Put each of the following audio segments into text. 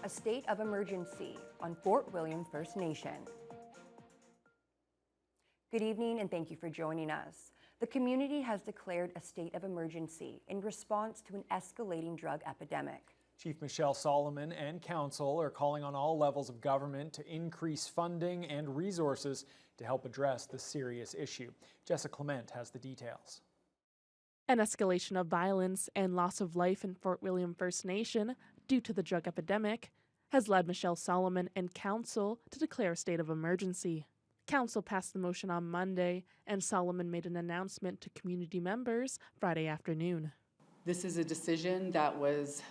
a state of emergency on Fort William First Nation. Good evening and thank you for joining us. The community has declared a state of emergency in response to an escalating drug epidemic. Chief Michelle Solomon and Council are calling on all levels of government to increase funding and resources to help address the serious issue. Jessica Clement has the details. An escalation of violence and loss of life in Fort William First Nation due to the drug epidemic has led Michelle Solomon and Council to declare a state of emergency. Council passed the motion on Monday, and Solomon made an announcement to community members Friday afternoon. This is a decision that was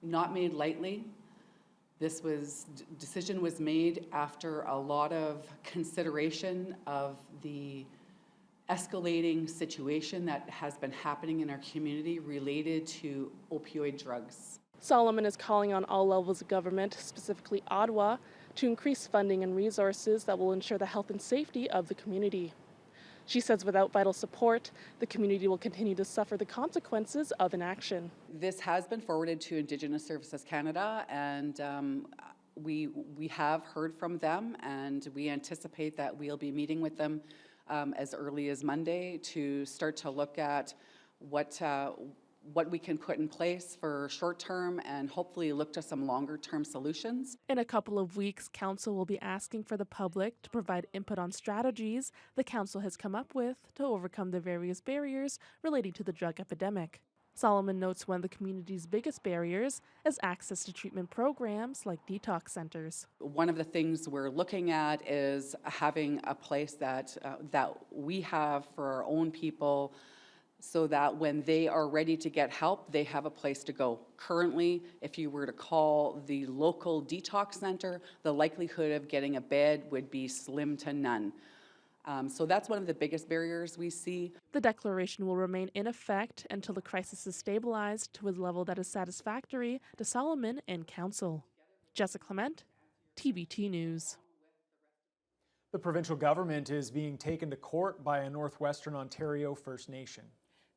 not made lightly. This decision was made after a lot of consideration of the escalating situation that has been happening in our community related to opioid drugs. Solomon is calling on all levels of government, specifically Ottawa, to increase funding and resources that will ensure the health and safety of the community. She says without vital support, the community will continue to suffer the consequences of inaction. This has been forwarded to Indigenous Services Canada, and we have heard from them, and we anticipate that we'll be meeting with them as early as Monday to start to look at what we can put in place for short-term and hopefully look to some longer-term solutions. In a couple of weeks, Council will be asking for the public to provide input on strategies the Council has come up with to overcome the various barriers relating to the drug epidemic. Solomon notes one of the community's biggest barriers is access to treatment programs like detox centers. One of the things we're looking at is having a place that we have for our own people, so that when they are ready to get help, they have a place to go. Currently, if you were to call the local detox center, the likelihood of getting a bed would be slim to none. So that's one of the biggest barriers we see. The declaration will remain in effect until the crisis is stabilized to a level that is satisfactory to Solomon and Council. Jessica Clement, TBT News. The provincial government is being taken to court by a Northwestern Ontario First Nation.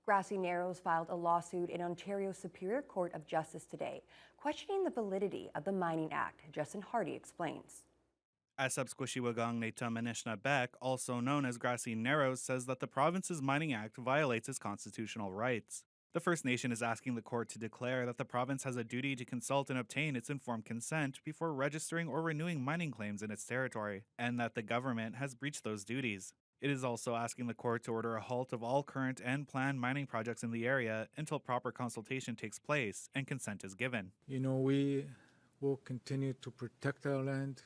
Grassy Narrows filed a lawsuit in Ontario's Superior Court of Justice today, questioning the validity of the Mining Act. Justin Hardy explains. Asap Squishiwagong Netum Anishna Beck, also known as Grassy Narrows, says that the province's Mining Act violates its constitutional rights. The First Nation is asking the court to declare that the province has a duty to consult and obtain its informed consent before registering or renewing mining claims in its territory, and that the government has breached those duties. It is also asking the court to order a halt of all current and planned mining projects in the area until proper consultation takes place and consent is given. You know, we will continue to protect our land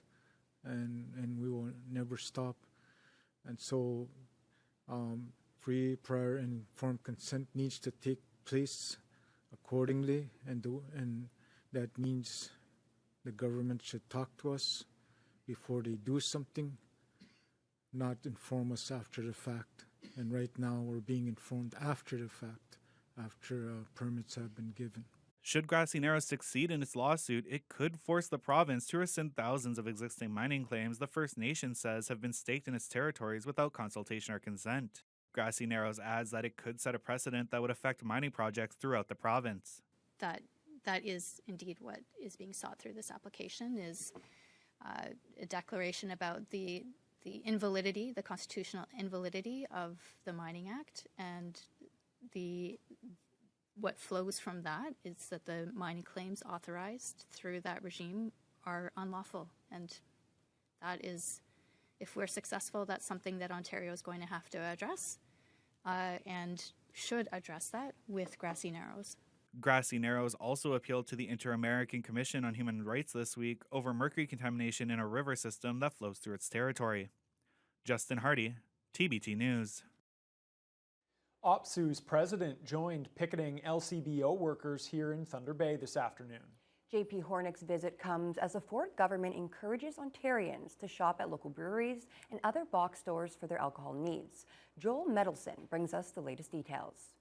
and we will never stop. And so free, prior, and informed consent needs to take place accordingly, and that means the government should talk to us before they do something, not inform us after the fact. And right now we're being informed after the fact, after permits have been given. Should Grassy Narrows succeed in its lawsuit, it could force the province to rescind thousands of existing mining claims the First Nation says have been staked in its territories without consultation or consent. Grassy Narrows adds that it could set a precedent that would affect mining projects throughout the province. That is indeed what is being sought through this application, is a declaration about the invalidity, the constitutional invalidity of the Mining Act, and what flows from that is that the mining claims authorized through that regime are unlawful. And that is, if we're successful, that's something that Ontario is going to have to address and should address that with Grassy Narrows. Grassy Narrows also appealed to the Inter-American Commission on Human Rights this week over mercury contamination in a river system that flows through its territory. Justin Hardy, TBT News. OPSU's president joined picketing LCBO workers here in Thunder Bay this afternoon. JP Hornick's visit comes as the Fort government encourages Ontarians to shop at local breweries and other box stores for their alcohol needs. Joel Medelson brings us the latest details.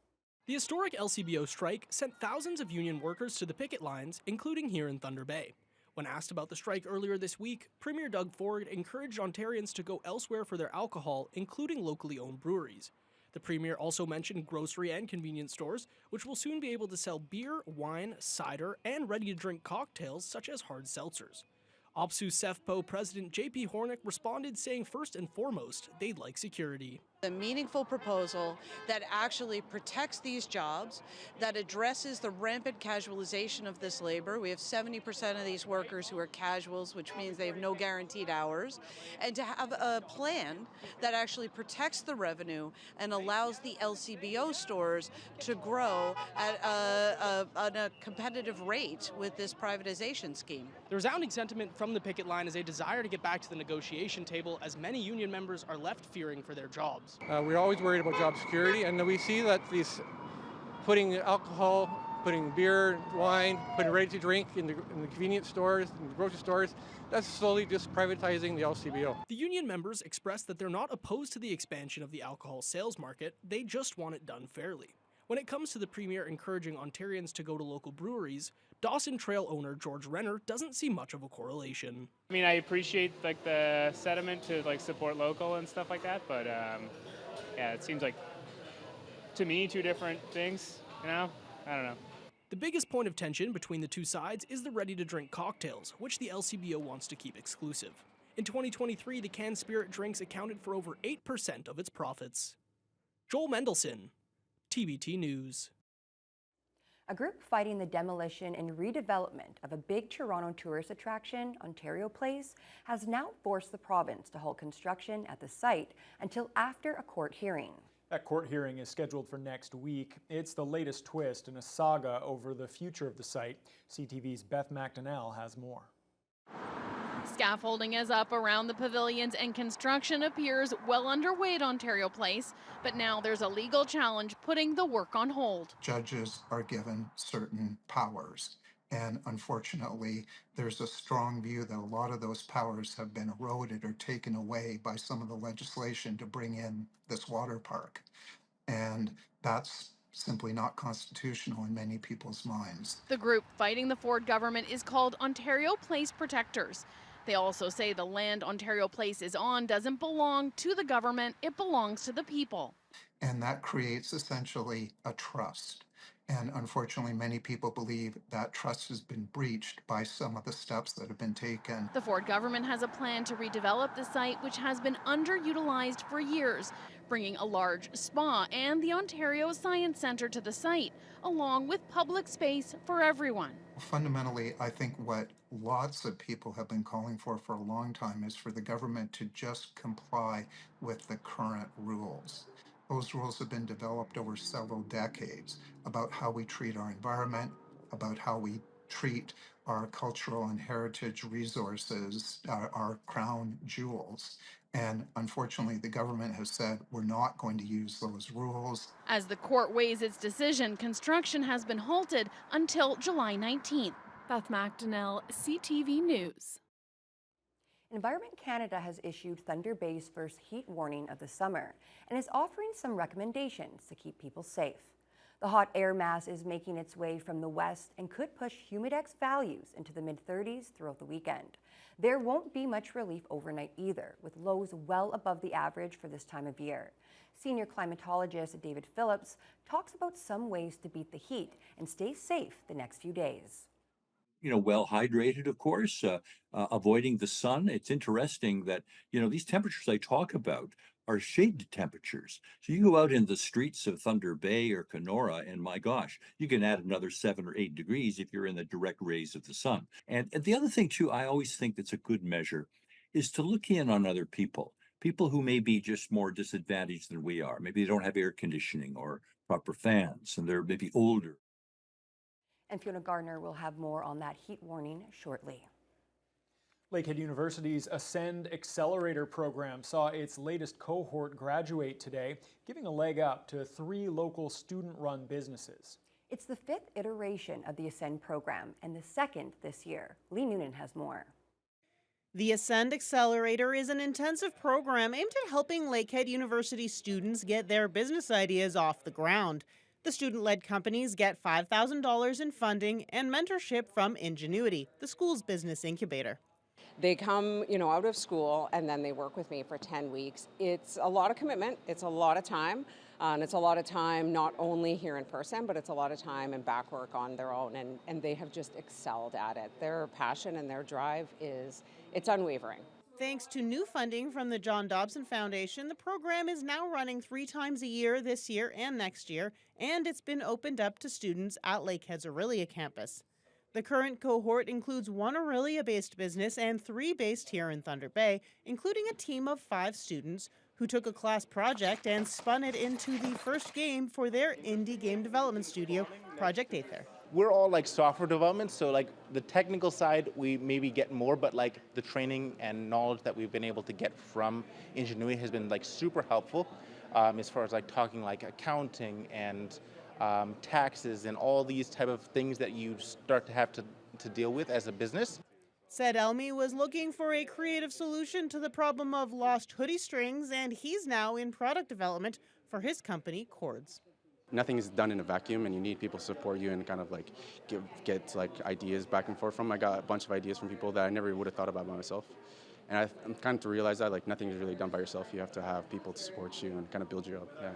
The historic LCBO strike sent thousands of union workers to the picket lines, including here in Thunder Bay. When asked about the strike earlier this week, Premier Doug Ford encouraged Ontarians to go elsewhere for their alcohol, including locally owned breweries. The Premier also mentioned grocery and convenience stores, which will soon be able to sell beer, wine, cider, and ready-to-drink cocktails such as hard seltzers. OPSU CEFPO President J.P. Hornick responded saying first and foremost, they'd like security. A meaningful proposal that actually protects these jobs, that addresses the rampant casualization of this labor. We have 70% of these workers who are casuals, which means they have no guaranteed hours. And to have a plan that actually protects the revenue and allows the LCBO stores to grow at a competitive rate with this privatization scheme. The resounding sentiment from the picket line is a desire to get back to the negotiation table, as many union members are left fearing for their jobs. We're always worried about job security, and we see that these putting alcohol, putting beer, wine, putting ready to drink in the convenience stores, in the grocery stores, that's slowly just privatizing the LCBO. The union members expressed that they're not opposed to the expansion of the alcohol sales market, they just want it done fairly. When it comes to the Premier encouraging Ontarians to go to local breweries, Dawson Trail owner George Renner doesn't see much of a correlation. I mean, I appreciate the sentiment to support local and stuff like that, but yeah, it seems like to me two different things, I don't know. The biggest point of tension between the two sides is the ready-to-drink cocktails, which the LCBO wants to keep exclusive. In 2023, the canned spirit drinks accounted for over 8% of its profits. Joel Mendelson, TBT News. A group fighting the demolition and redevelopment of a big Toronto tourist attraction, Ontario Place, has now forced the province to halt construction at the site until after a court hearing. That court hearing is scheduled for next week. It's the latest twist in a saga over the future of the site. CTV's Beth McDonnell has more. Scaffolding is up around the pavilions and construction appears well underway at Ontario Place, but now there's a legal challenge putting the work on hold. Judges are given certain powers, and unfortunately, there's a strong view that a lot of those powers have been eroded or taken away by some of the legislation to bring in this water park, and that's simply not constitutional in many people's minds. The group fighting the Ford government is called Ontario Place Protectors. They also say the land Ontario Place is on doesn't belong to the government, it belongs to the people. And that creates essentially a trust. And unfortunately, many people believe that trust has been breached by some of the steps that have been taken. The Ford government has a plan to redevelop the site, which has been underutilized for years, bringing a large spa and the Ontario Science Centre to the site, along with public space for everyone. Fundamentally, I think what lots of people have been calling for a long time is for the government to just comply with the current rules. Those rules have been developed over several decades about how we treat our environment, about how we treat our cultural and heritage resources, our crown jewels. And unfortunately, the government has said we're not going to use those rules. As the court weighs its decision, construction has been halted until July 19th. Beth McDonnell, CTV News. Environment Canada has issued Thunder Bay's first heat warning of the summer and is offering some recommendations to keep people safe. The hot air mass is making its way from the west and could push humidex values into the mid-30s throughout the weekend. There won't be much relief overnight either, with lows well above the average for this time of year. Senior climatologist David Phillips talks about some ways to beat the heat and stay safe the next few days. Well hydrated, of course, avoiding the sun. It's interesting that, these temperatures I talk about are shade temperatures. So you go out in the streets of Thunder Bay or Kenora, and my gosh, you can add another 7 or 8 degrees if you're in the direct rays of the sun. And the other thing, too, I always think that's a good measure is to look in on other people who may be just more disadvantaged than we are. Maybe they don't have air conditioning or proper fans, and they're maybe older. And Fiona Gardner will have more on that heat warning shortly. Lakehead University's Ascend Accelerator program saw its latest cohort graduate today, giving a leg up to 3 local student-run businesses. It's the 5th iteration of the Ascend program and the 2nd this year. Lee Noonan has more. The Ascend Accelerator is an intensive program aimed at helping Lakehead University students get their business ideas off the ground. The student-led companies get $5,000 in funding and mentorship from Ingenuity, the school's business incubator. They come, out of school and then they work with me for 10 weeks. It's a lot of commitment, it's a lot of time, and it's a lot of time not only here in person, but it's a lot of time and back work on their own, and they have just excelled at it. Their passion and their drive it's unwavering. Thanks to new funding from the John Dobson Foundation, the program is now running 3 times a year this year and next year, and it's been opened up to students at Lakehead's Aurelia campus. The current cohort includes 1 Aurelia-based business and 3 based here in Thunder Bay, including a team of 5 students who took a class project and spun it into the first game for their indie game development studio, Project Aether. We're all like software development, so like the technical side we maybe get more, but like the training and knowledge that we've been able to get from Ingenuity has been like super helpful as far as like talking like accounting and taxes and all these type of things that you start to have to deal with as a business. Said Elmi was looking for a creative solution to the problem of lost hoodie strings, and he's now in product development for his company, Chords. Nothing is done in a vacuum, and you need people to support you and kind of like get like ideas back and forth from. I got a bunch of ideas from people that I never would have thought about by myself. And I'm kind of to realize that like nothing is really done by yourself. You have to have people to support you and kind of build you up. Yeah.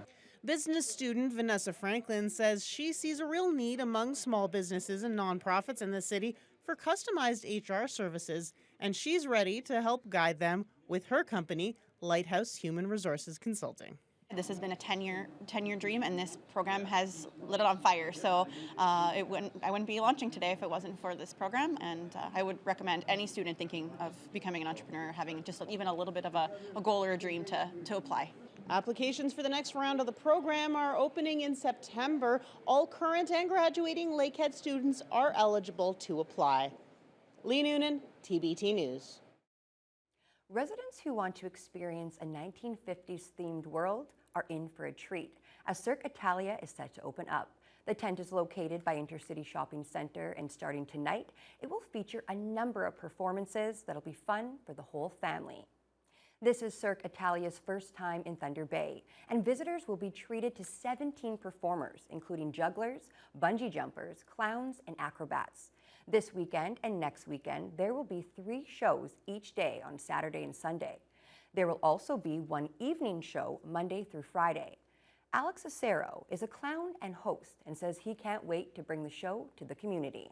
Business student Vanessa Franklin says she sees a real need among small businesses and nonprofits in the city for customized HR services, and she's ready to help guide them with her company, Lighthouse Human Resources Consulting. This has been a 10-year dream, and this program has lit it on fire. So I wouldn't be launching today if it wasn't for this program, and I would recommend any student thinking of becoming an entrepreneur having just even a little bit of a goal or a dream to apply. Applications for the next round of the program are opening in September. All current and graduating Lakehead students are eligible to apply. Lee Noonan, TBT News. Residents who want to experience a 1950s themed world are in for a treat, as Cirque Italia is set to open up. The tent is located by Intercity Shopping Center, and starting tonight, it will feature a number of performances that'll be fun for the whole family. This is Cirque Italia's first time in Thunder Bay, and visitors will be treated to 17 performers, including jugglers, bungee jumpers, clowns, and acrobats. This weekend and next weekend, there will be 3 shows each day on Saturday and Sunday. There will also be 1 evening show Monday through Friday. Alex Acero is a clown and host and says he can't wait to bring the show to the community.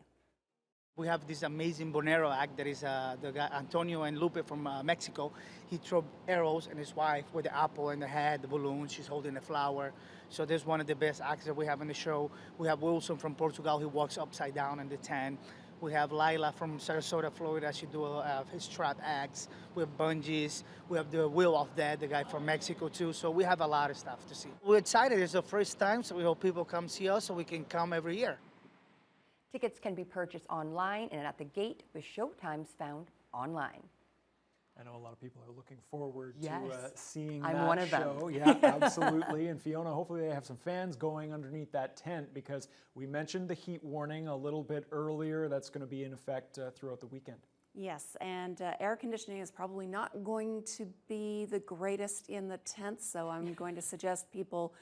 We have this amazing Bonero act that is the guy Antonio and Lupe from Mexico. He threw arrows, and his wife with the apple in the head, the balloon, she's holding a flower. So there's one of the best acts that we have in the show. We have Wilson from Portugal, who walks upside down in the tent. We have Lila from Sarasota, Florida. She do his trap acts. We have bungees. We have the Wheel of Death, the guy from Mexico too. So we have a lot of stuff to see. We're excited. It's the first time, so we hope people come see us so we can come every year. Tickets can be purchased online and at the gate, with show times found online. I know a lot of people are looking forward Yes. to seeing I'm that one of show. them. Yeah, absolutely. And Fiona, hopefully they have some fans going underneath that tent, because we mentioned the heat warning a little bit earlier. That's going to be in effect throughout the weekend. Yes, and air conditioning is probably not going to be the greatest in the tent, so I'm going to suggest people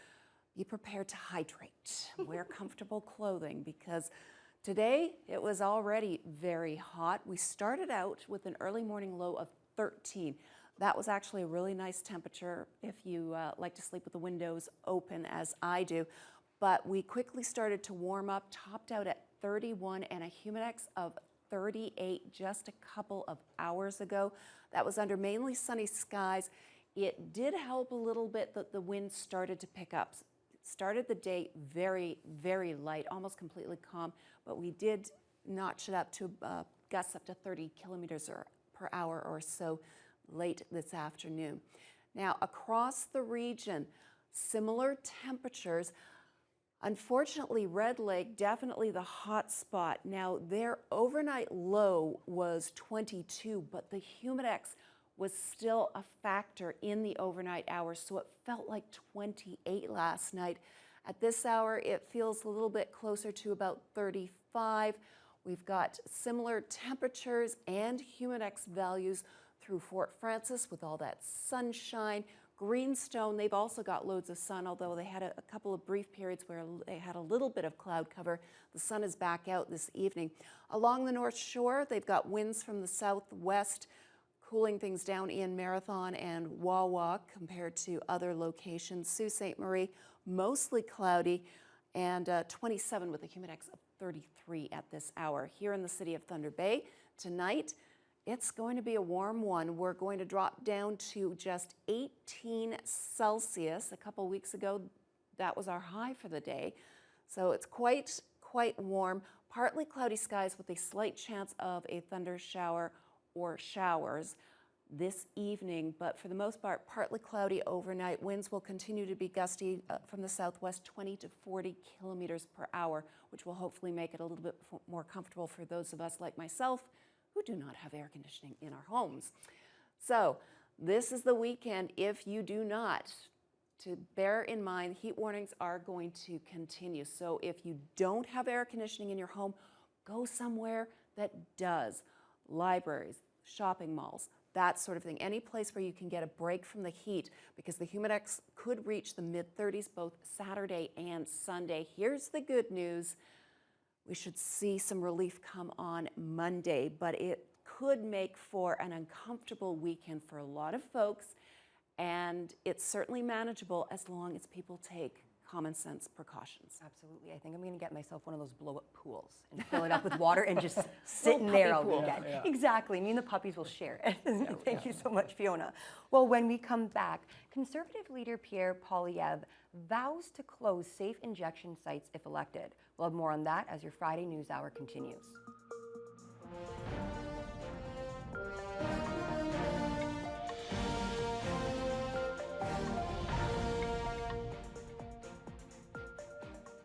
be prepared to hydrate. Wear comfortable clothing, because today it was already very hot. We started out with an early morning low of 13. That was actually a really nice temperature if you like to sleep with the windows open, as I do. But we quickly started to warm up, topped out at 31 and a humidex of 38 just a couple of hours ago. That was under mainly sunny skies. It did help a little bit that the wind started to pick up. Started the day very, very light, almost completely calm, but we did notch it up to gusts up to 30 kilometers per hour or so late this afternoon. Now, across the region, similar temperatures. Unfortunately, Red Lake, definitely the hot spot. Now, their overnight low was 22, but the humidex was still a factor in the overnight hours, so it felt like 28 last night. At this hour, it feels a little bit closer to about 35. We've got similar temperatures and humidex values through Fort Frances with all that sunshine. Greenstone, they've also got loads of sun, although they had a couple of brief periods where they had a little bit of cloud cover. The sun is back out this evening. Along the North Shore, they've got winds from the southwest, cooling things down in Marathon and Wawa compared to other locations. Sault Ste. Marie, mostly cloudy, and 27 with a humidex of 33 at this hour. Here in the city of Thunder Bay, tonight, it's going to be a warm one. We're going to drop down to just 18 Celsius. A couple weeks ago, that was our high for the day. So it's quite warm. Partly cloudy skies with a slight chance of a thunder shower or showers this evening, but for the most part, partly cloudy overnight. Winds will continue to be gusty from the southwest, 20 to 40 kilometers per hour, which will hopefully make it a little bit more comfortable for those of us like myself who do not have air conditioning in our homes. So this is the weekend if you do not. To bear in mind, heat warnings are going to continue. So if you don't have air conditioning in your home, go somewhere that does. Libraries, shopping malls, that sort of thing. Any place where you can get a break from the heat, because the humidex could reach the mid-30s both Saturday and Sunday. Here's the good news. We should see some relief come on Monday, but it could make for an uncomfortable weekend for a lot of folks, and it's certainly manageable as long as people take common sense precautions. Absolutely. I think I'm going to get myself one of those blow-up pools and fill it up with water and just sit in there all weekend. Yeah. Exactly. Me and the puppies will share it. Thank you so much, Fiona. Well, when we come back, Conservative leader Pierre Poilievre vows to close safe injection sites if elected. We'll have more on that as your Friday News Hour continues.